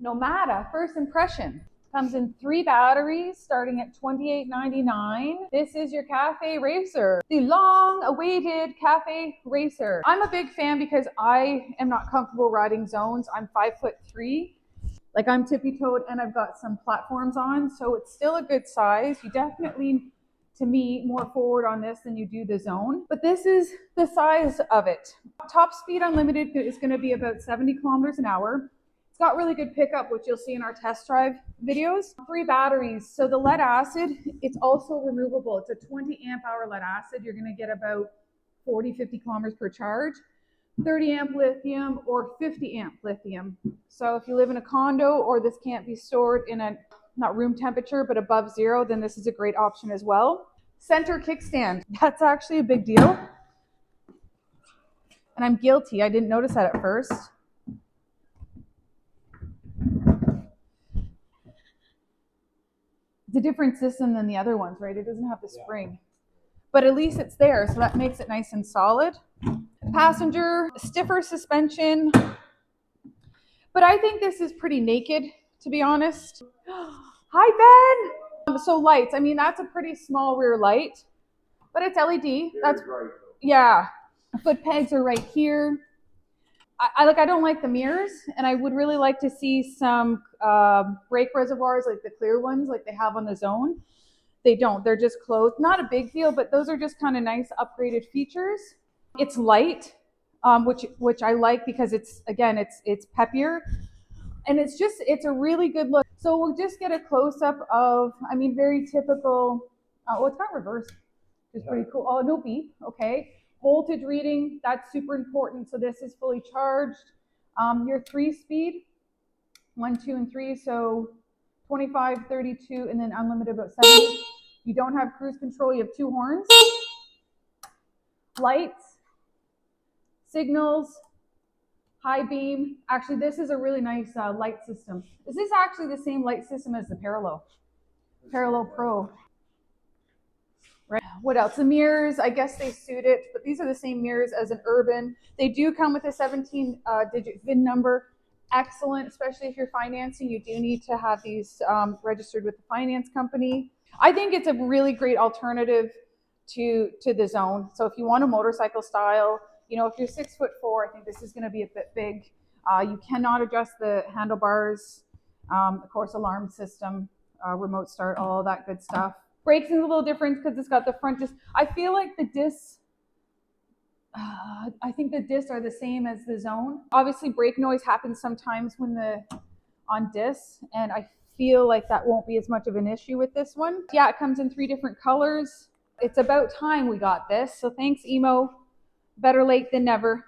Nomado, first impression. Comes in 3 batteries starting at $28.99. This is your cafe racer, the long awaited cafe racer. I'm a big fan because I am not comfortable riding zones. I'm 5'3". Like I'm tippy-toed and I've got some platforms on, so it's still a good size. You definitely, to me, more forward on this than you do the zone, but this is the size of it. Top speed unlimited is going to be about 70 kilometers an hour. It's got really good pickup, which you'll see in our test drive videos. 3 batteries. So the lead acid, it's also removable. It's a 20 amp hour lead acid. You're going to get about 40-50 kilometers per charge. 30 amp lithium or 50 amp lithium. So if you live in a condo or this can't be stored in a, not room temperature, but above 0, then this is a great option as well. Center kickstand, that's actually a big deal. And I'm guilty, I didn't notice that at first. It's a different system than the other ones, right? It doesn't have the spring, but at least it's there, so that makes it nice and solid. Passenger, stiffer suspension, but I think this is pretty naked, to be honest. Hi, Ben. So lights, I mean, that's a pretty small rear light, but it's LED. That's, yeah. Foot pegs are right here. I don't like the mirrors, and I would really like to see some brake reservoirs, like the clear ones, like they have on the zone. They don't. They're just closed. Not a big deal, but those are just kind of nice upgraded features. It's light, which I like because it's peppier, and it's a really good look. So we'll just get a close up of, I mean, very typical. Oh, it's got reverse, which is pretty cool. Oh, no beep. Okay. Voltage reading, that's super important. So this is fully charged. Your 3-speed, 1, 2, and 3. So 25, 32, and then unlimited about 70. You don't have cruise control. You have 2 horns. Lights, signals, high beam. Actually, this is a really nice light system. This is actually the same light system as the Parallel Pro. Right. What else? The mirrors, I guess they suit it, but these are the same mirrors as an Urban. They do come with a 17-digit VIN number. Excellent, especially if you're financing. You do need to have these registered with the finance company. I think it's a really great alternative to the zone. So if you want a motorcycle style, you know, if you're 6'4", I think this is going to be a bit big. You cannot adjust the handlebars, of course, alarm system, remote start, all that good stuff. Brakes is a little different because it's got the front disc. I feel like the discs, I think the discs are the same as the zone. Obviously, brake noise happens sometimes when on discs, and I feel like that won't be as much of an issue with this one. Yeah, it comes in 3 different colors. It's about time we got this. So thanks, Emmo. Better late than never.